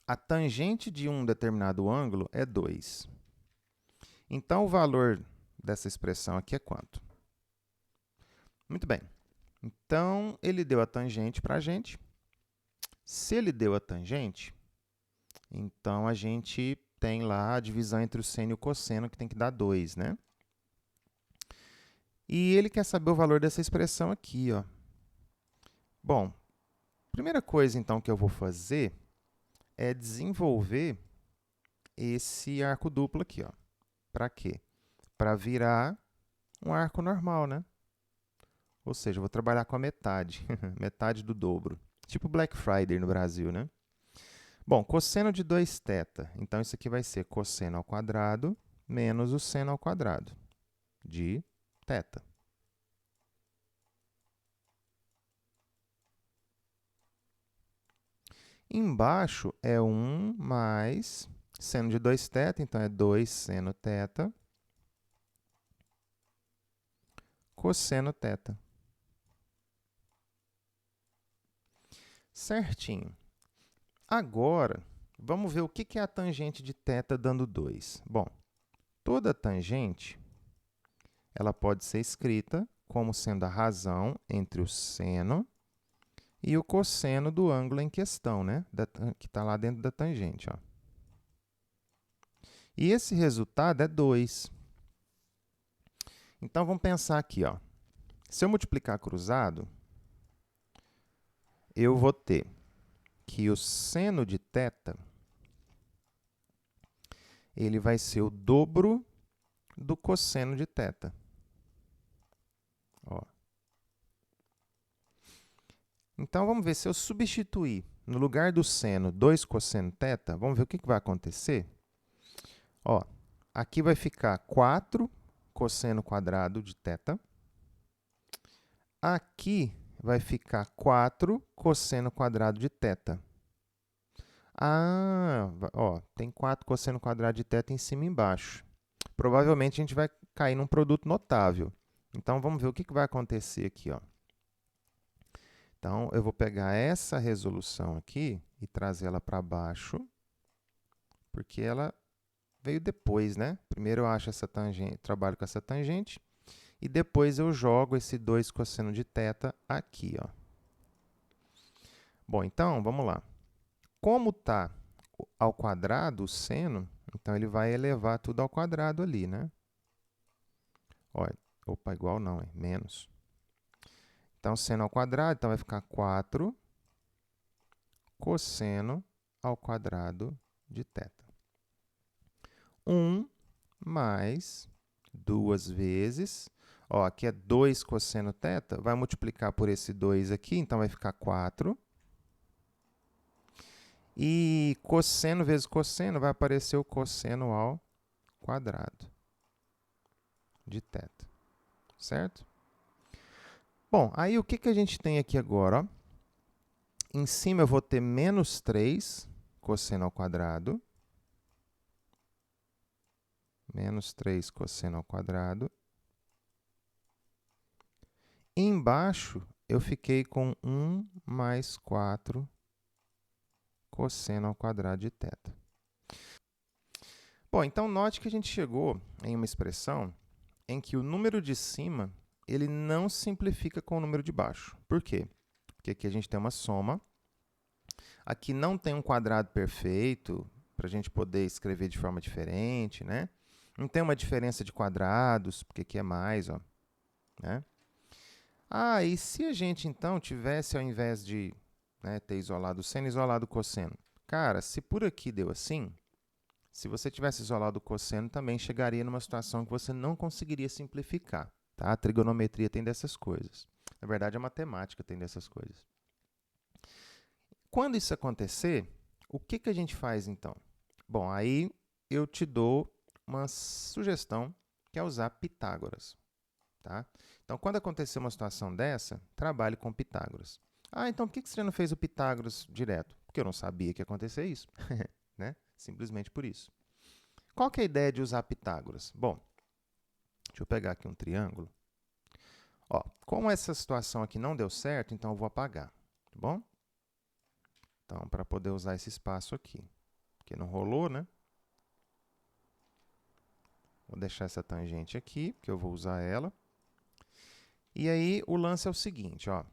a tangente de um determinado ângulo é 2. Então, o valor dessa expressão aqui é quanto? Muito bem. Então, ele deu a tangente para a gente. Se ele deu a tangente, então a gente tem lá a divisão entre o seno e o cosseno, que tem que dar 2, né? E ele quer saber o valor dessa expressão aqui, ó. Bom, primeira coisa, então, que eu vou fazer é desenvolver esse arco duplo aqui, ó. Para quê? Para virar um arco normal, né? Ou seja, eu vou trabalhar com a metade, metade do dobro. Tipo Black Friday no Brasil, né? Bom, cosseno de 2θ. Então, isso aqui vai ser cosseno ao quadrado menos o seno ao quadrado de θ. Embaixo é 1 mais seno de 2θ, então é 2 seno θ, cosseno θ. Certinho. Agora, vamos ver o que é a tangente de θ dando 2. Bom, toda tangente ela pode ser escrita como sendo a razão entre o seno e o cosseno do ângulo em questão, né? Que está lá dentro da tangente. Ó. E esse resultado é 2. Então, vamos pensar aqui. Ó. Se eu multiplicar cruzado, eu vou ter que o seno de θ ele vai ser o dobro do cosseno de θ. Ó. Então, vamos ver se eu substituir no lugar do seno 2 cosseno θ, vamos ver o que vai acontecer. Ó, aqui vai ficar 4 cosseno quadrado de θ. Aqui vai ficar 4 cosseno quadrado de θ. Ah, ó, tem 4 cosseno quadrado de θ em cima e embaixo. Provavelmente a gente vai cair num produto notável. Então, vamos ver o que vai acontecer aqui. Ó. Então, eu vou pegar essa resolução aqui e trazer ela para baixo, porque ela veio depois, né? Primeiro eu acho essa tangente, trabalho com essa tangente, e depois eu jogo esse 2 cosseno de θ aqui. Ó. Bom, então, vamos lá. Como está ao quadrado o seno, então ele vai elevar tudo ao quadrado ali, né? Olha, opa, igual não, é menos. Então, seno ao quadrado, então vai ficar 4 cosseno ao quadrado de θ. 1 mais 2 vezes, ó, aqui é 2 cosseno θ, vai multiplicar por esse 2 aqui, então vai ficar 4. E cosseno vezes cosseno vai aparecer o cosseno ao quadrado de θ, certo? Bom, aí o que a gente tem aqui agora? Ó? Em cima eu vou ter menos 3 cosseno ao quadrado, menos 3 cosseno ao quadrado. Embaixo, eu fiquei com 1 mais 4 cosseno ao quadrado de θ. Bom, então note que a gente chegou em uma expressão em que o número de cima ele não simplifica com o número de baixo. Por quê? Porque aqui a gente tem uma soma. Aqui não tem um quadrado perfeito para a gente poder escrever de forma diferente, né? Não tem uma diferença de quadrados, porque aqui é mais, ó, né? Ah, e se a gente, então, tivesse, ao invés de ter isolado o seno, isolado o cosseno? Cara, se por aqui deu assim, se você tivesse isolado o cosseno, também chegaria numa situação que você não conseguiria simplificar. Tá? A trigonometria tem dessas coisas. Na verdade, a matemática tem dessas coisas. Quando isso acontecer, o que a gente faz, então? Bom, aí eu te dou uma sugestão, que é usar Pitágoras. Tá? Então, quando acontecer uma situação dessa, trabalhe com Pitágoras. Ah, então por que você não fez o Pitágoras direto? Porque eu não sabia que ia acontecer isso. Né? Simplesmente por isso. Qual que é a ideia de usar Pitágoras? Bom, deixa eu pegar aqui um triângulo. Ó, como essa situação aqui não deu certo, então eu vou apagar. Tá bom? Então, para poder usar esse espaço aqui. Porque não rolou, né? Vou deixar essa tangente aqui, porque eu vou usar ela. E aí, o lance é o seguinte, ó.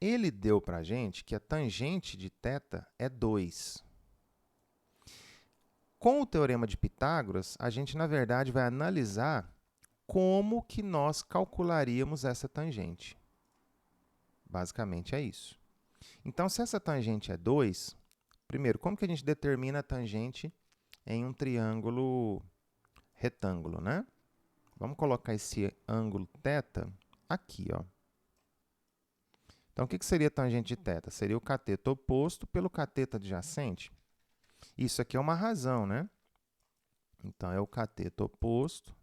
Ele deu para a gente que a tangente de θ é 2. Com o teorema de Pitágoras, a gente, na verdade, vai analisar como que nós calcularíamos essa tangente. Basicamente é isso. Então, se essa tangente é 2, primeiro, como que a gente determina a tangente em um triângulo retângulo, né? Vamos colocar esse ângulo θ aqui, ó. Então, o que seria a tangente de θ? Seria o cateto oposto pelo cateto adjacente. Isso aqui é uma razão, né? Então, é o cateto oposto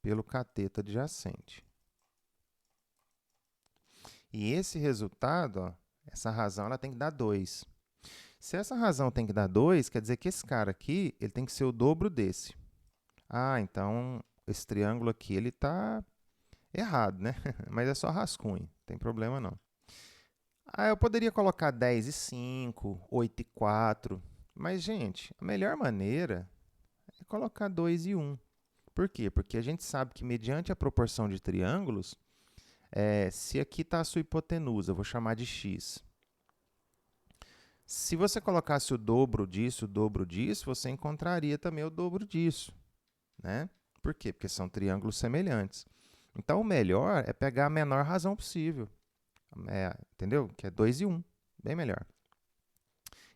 pelo cateto adjacente. E esse resultado, ó, essa razão, ela tem que dar 2. Se essa razão tem que dar 2, quer dizer que esse cara aqui ele tem que ser o dobro desse. Ah, então esse triângulo aqui ele está errado, né? Mas é só rascunho, não tem problema não. Ah, eu poderia colocar 10 e 5, 8 e 4, mas, gente, a melhor maneira é colocar 2 e 1. Por quê? Porque a gente sabe que, mediante a proporção de triângulos, se aqui está a sua hipotenusa, eu vou chamar de x. Se você colocasse o dobro disso, você encontraria também o dobro disso, né? Por quê? Porque são triângulos semelhantes. Então, o melhor é pegar a menor razão possível. Entendeu? Que é 2 e 1. Bem melhor.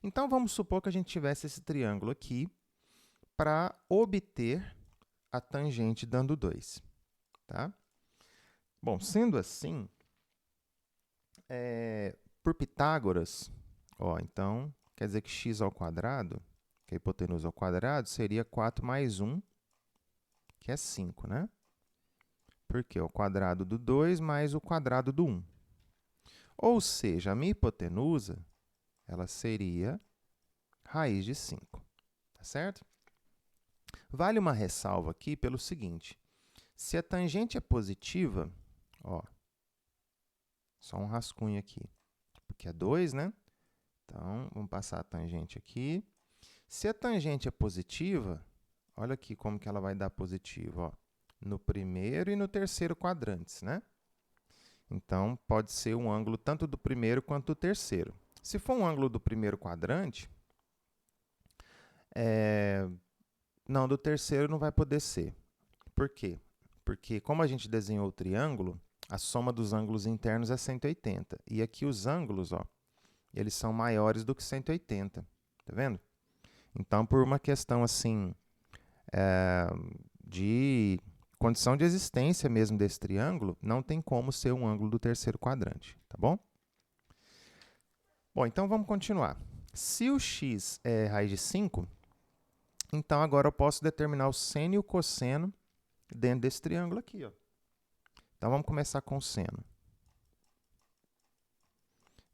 Então, vamos supor que a gente tivesse esse triângulo aqui para obter a tangente dando 2. Tá? Bom, sendo assim, por Pitágoras, ó, então, quer dizer que x ao quadrado, que é a hipotenusa ao quadrado, seria 4 mais 1, que é 5, né? Porque é o quadrado do 2 mais o quadrado do 1. Ou seja, a minha hipotenusa, ela seria raiz de 5, tá certo? Vale uma ressalva aqui pelo seguinte, se a tangente é positiva, ó, só um rascunho aqui, porque é 2, né? Então, vamos passar a tangente aqui. Se a tangente é positiva, olha aqui como que ela vai dar positivo, ó, no primeiro e no terceiro quadrantes, né? Então, pode ser um ângulo tanto do primeiro quanto do terceiro. Se for um ângulo do primeiro quadrante, não, do terceiro não vai poder ser. Por quê? Porque, como a gente desenhou o triângulo, a soma dos ângulos internos é 180. E aqui os ângulos, ó, eles são maiores do que 180. Tá vendo? Então, por uma questão assim, de condição de existência mesmo desse triângulo, não tem como ser um ângulo do terceiro quadrante, tá bom? Bom, então vamos continuar. Se o x é raiz de 5, então agora eu posso determinar o seno e o cosseno dentro desse triângulo aqui, ó. Então vamos começar com o seno.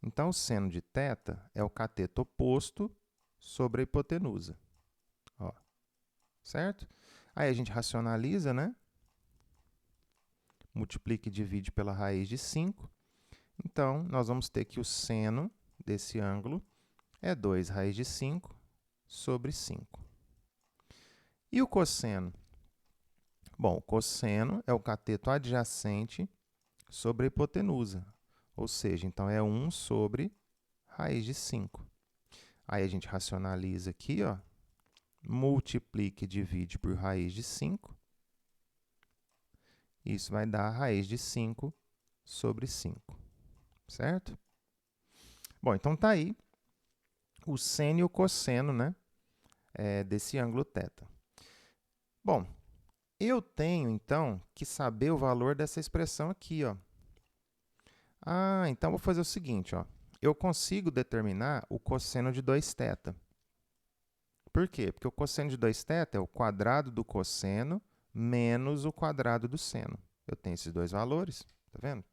Então o seno de θ é o cateto oposto sobre a hipotenusa. Ó, certo? Aí a gente racionaliza, né? Multiplica e divide pela raiz de 5. Então, nós vamos ter que o seno desse ângulo é 2 raiz de 5 sobre 5. E o cosseno? Bom, o cosseno é o cateto adjacente sobre a hipotenusa. Ou seja, então é 1 sobre raiz de 5. Aí a gente racionaliza aqui, ó, multiplica e divide por raiz de 5. Isso vai dar a raiz de 5 sobre 5, certo? Bom, então está aí o seno e o cosseno, né, desse ângulo θ. Bom, eu tenho, então, que saber o valor dessa expressão aqui, ó. Ah, então vou fazer o seguinte, ó. Eu consigo determinar o cosseno de 2θ. Por quê? Porque o cosseno de 2θ é o quadrado do cosseno menos o quadrado do seno. Eu tenho esses dois valores, tá vendo?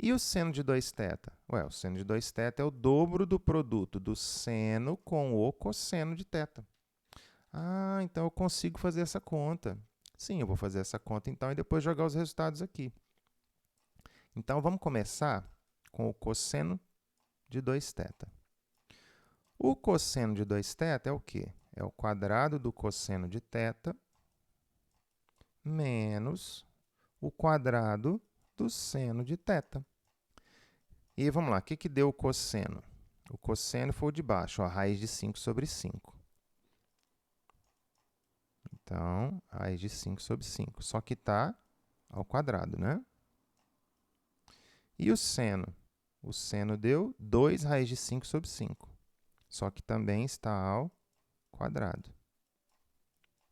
E o seno de 2θ? Ué, o seno de 2θ é o dobro do produto do seno com o cosseno de θ. Ah, então eu consigo fazer essa conta. Sim, eu vou fazer essa conta então e depois jogar os resultados aqui. Então, vamos começar com o cosseno de 2θ. O cosseno de 2θ é o quê? É o quadrado do cosseno de θ menos o quadrado do seno de θ. E vamos lá, o que deu o cosseno? O cosseno foi o de baixo, a raiz de 5 sobre 5. Então, raiz de 5 sobre 5. Só que está ao quadrado, né? E o seno? O seno deu 2 raiz de 5 sobre 5. Só que também está ao quadrado.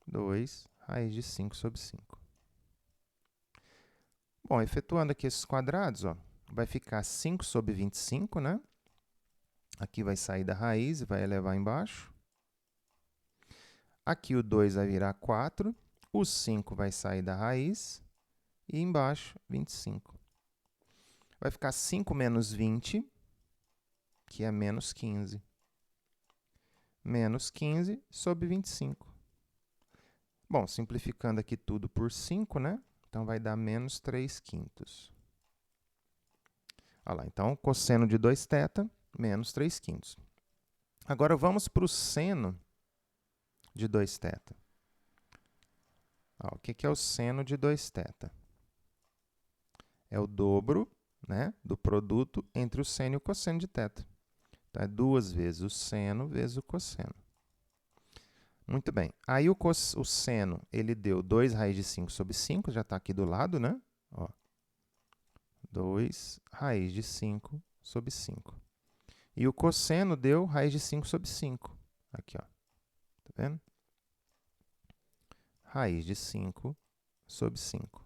2 raiz de 5 sobre 5. Bom, efetuando aqui esses quadrados, ó, vai ficar 5 sobre 25, né? Aqui vai sair da raiz e vai elevar embaixo. Aqui o 2 vai virar 4. O 5 vai sair da raiz. E embaixo, 25. Vai ficar 5 menos 20, que é menos 15. Menos 15 sobre 25. Bom, simplificando aqui tudo por 5, né? Então, vai dar menos 3/5. Olha lá, então, cosseno de 2θ, menos 3/5. Agora, vamos para o seno de 2θ. O que é o seno de 2θ? É o dobro, né, do produto entre o seno e o cosseno de θ. Então, é 2 vezes o seno vezes o cosseno. Muito bem. Aí, o seno, ele deu 2 raiz de 5 sobre 5, já está aqui do lado, né? Ó, 2 raiz de 5 sobre 5. E o cosseno deu raiz de 5 sobre 5. Aqui, ó. Tá vendo? Raiz de 5 sobre 5.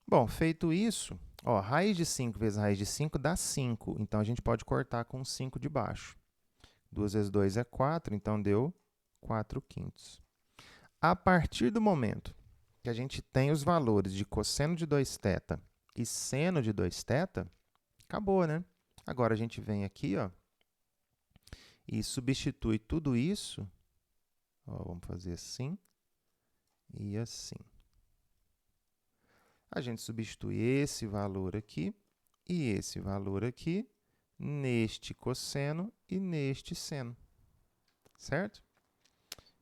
Bom, feito isso, ó, raiz de 5 vezes raiz de 5 dá 5. Então, a gente pode cortar com 5 de baixo. 2 vezes 2 é 4, então deu 4/5. A partir do momento que a gente tem os valores de cosseno de 2θ e seno de 2θ, acabou, né? Agora, a gente vem aqui, ó, e substitui tudo isso. Ó, vamos fazer assim e assim. A gente substitui esse valor aqui e esse valor aqui neste cosseno e neste seno. Certo?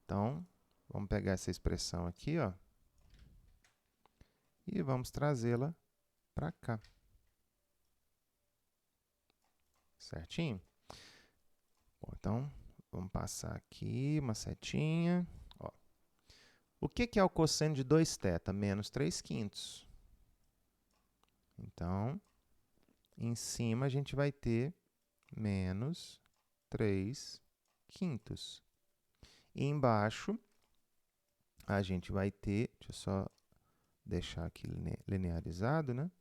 Então, vamos pegar essa expressão aqui, ó, e vamos trazê-la para cá. Certinho? Bom, então, vamos passar aqui uma setinha. Ó. O que é o cosseno de 2θ? Menos 3/5. Então, em cima a gente vai ter menos 3/5. E embaixo a gente vai ter, deixa eu só deixar aqui linearizado, né?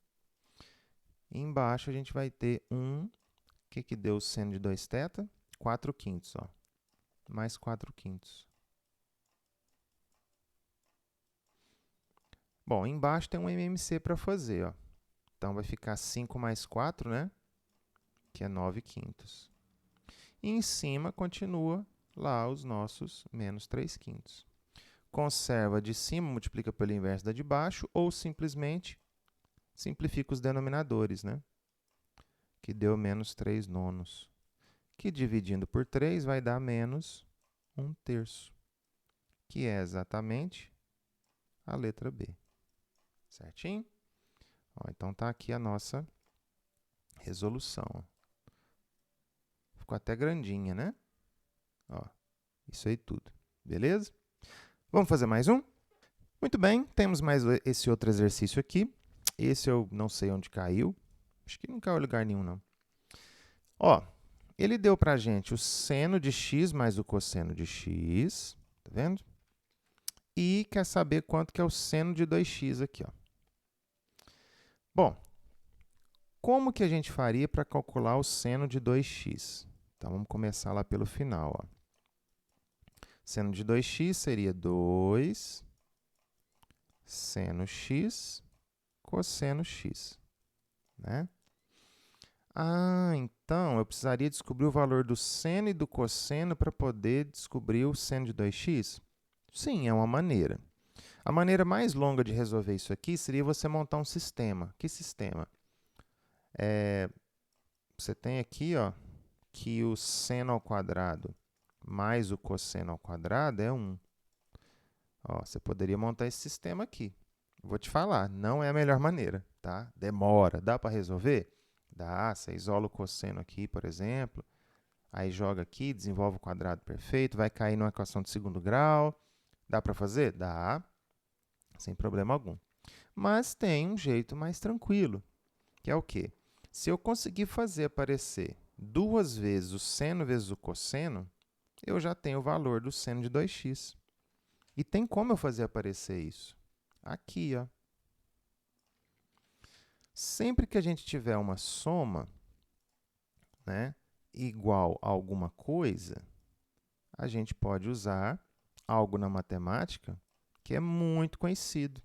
E embaixo a gente vai ter o que deu o seno de 2θ? 4/5, ó. Mais 4/5. Bom, embaixo tem um MMC para fazer, ó. Então, vai ficar 5 mais 4, né? Que é 9/5. E em cima continua lá os nossos menos 3/5. Conserva de cima, multiplica pelo inverso da de baixo, ou simplesmente simplifica os denominadores, né? Que deu menos 3/9. Que dividindo por 3 vai dar menos 1/3. Que é exatamente a letra B. Certinho? Ó, então, está aqui a nossa resolução. Ficou até grandinha, né? Ó, isso aí tudo. Beleza? Vamos fazer mais um? Muito bem, temos mais esse outro exercício aqui. Esse eu não sei onde caiu. Acho que não caiu em lugar nenhum, não. Ó, ele deu para a gente o seno de x mais o cosseno de x. Tá vendo? E quer saber quanto que é o seno de 2x aqui, ó. Bom, como que a gente faria para calcular o seno de 2x? Então, vamos começar lá pelo final, ó. Seno de 2x seria 2 seno x cosseno x, né? Então, eu precisaria descobrir o valor do seno e do cosseno para poder descobrir o seno de 2x? Sim, é uma maneira. A maneira mais longa de resolver isso aqui seria você montar um sistema. Que sistema? você tem aqui, ó, que o seno ao quadrado mais o cosseno ao quadrado é 1. Ó, você poderia montar esse sistema aqui. Vou te falar, não é a melhor maneira, tá? Demora. Dá para resolver? Dá. Você isola o cosseno aqui, por exemplo. Aí joga aqui, desenvolve o quadrado perfeito, vai cair numa equação de segundo grau. Dá para fazer? Dá. Sem problema algum. Mas tem um jeito mais tranquilo, que é o quê? Se eu conseguir fazer aparecer 2 vezes o seno vezes o cosseno, eu já tenho o valor do seno de 2x. E tem como eu fazer aparecer isso? Aqui, ó. Sempre que a gente tiver uma soma, né, igual a alguma coisa, a gente pode usar algo na matemática que é muito conhecido.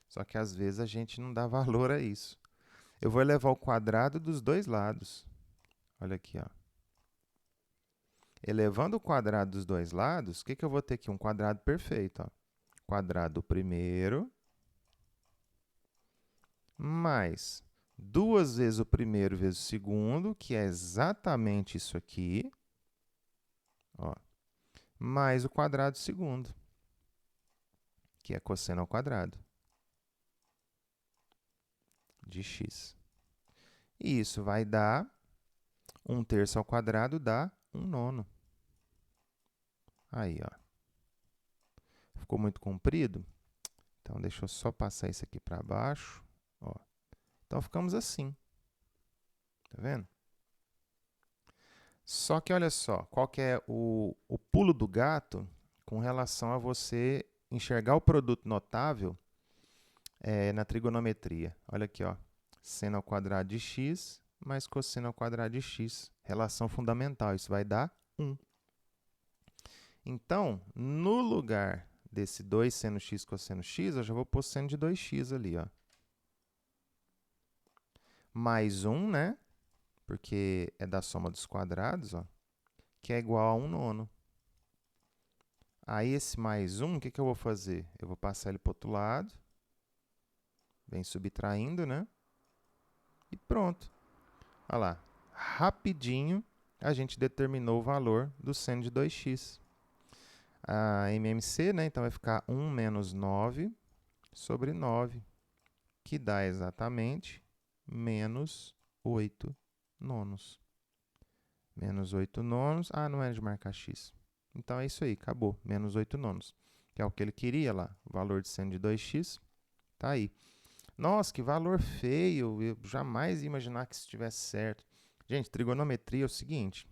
Só que às vezes a gente não dá valor a isso. Eu vou elevar o quadrado dos dois lados. Olha aqui, ó. Elevando o quadrado dos dois lados, o que eu vou ter aqui? Um quadrado perfeito. Ó. Quadrado primeiro mais 2 vezes o primeiro vezes o segundo, que é exatamente isso aqui, ó, mais o quadrado segundo, que é cosseno ao quadrado de x. E isso vai dar 1/3 ao quadrado dá 1/9. Aí, ó. Ficou muito comprido? Então, deixa eu só passar isso aqui para baixo. Ó. Então, ficamos assim. Tá vendo? Só que, olha só, qual que é o pulo do gato com relação a você enxergar o produto notável na trigonometria? Olha aqui, ó. Seno ao quadrado de x mais cosseno ao quadrado de x. Relação fundamental. Isso vai dar 1. Então, no lugar desse 2 seno x cosseno x, eu já vou pôr seno de 2x ali, ó. Mais 1, né? Porque é da soma dos quadrados, ó, que é igual a 1/9. Aí, esse mais 1, o que eu vou fazer? Eu vou passar ele para o outro lado. Vem subtraindo, né? E pronto. Olha lá. Rapidinho, a gente determinou o valor do seno de 2x. A MMC, né? Então, vai ficar 1 menos 9 sobre 9, que dá exatamente menos 8 nonos. Menos 8 nonos. Ah, não é de marcar x. Então, é isso aí, acabou. Menos 8 nonos. Que é o que ele queria lá. O valor de seno de 2x está aí. Nossa, que valor feio. Eu jamais ia imaginar que isso estivesse certo. Gente, trigonometria é o seguinte.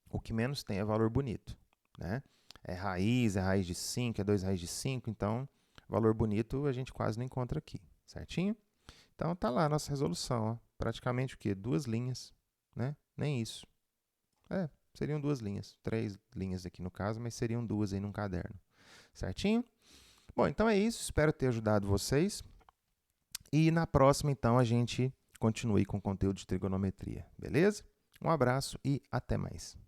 O que menos tem é valor bonito, né? É raiz de 5, é 2 raiz de 5. Então, valor bonito a gente quase não encontra aqui. Certinho? Então, tá lá a nossa resolução. Ó. Praticamente o quê? 2 linhas, né? Nem isso. Seriam 2 linhas. 3 linhas aqui no caso, mas seriam 2 aí num caderno. Certinho? Bom, então é isso. Espero ter ajudado vocês. E na próxima, então, a gente continue com o conteúdo de trigonometria. Beleza? Um abraço e até mais.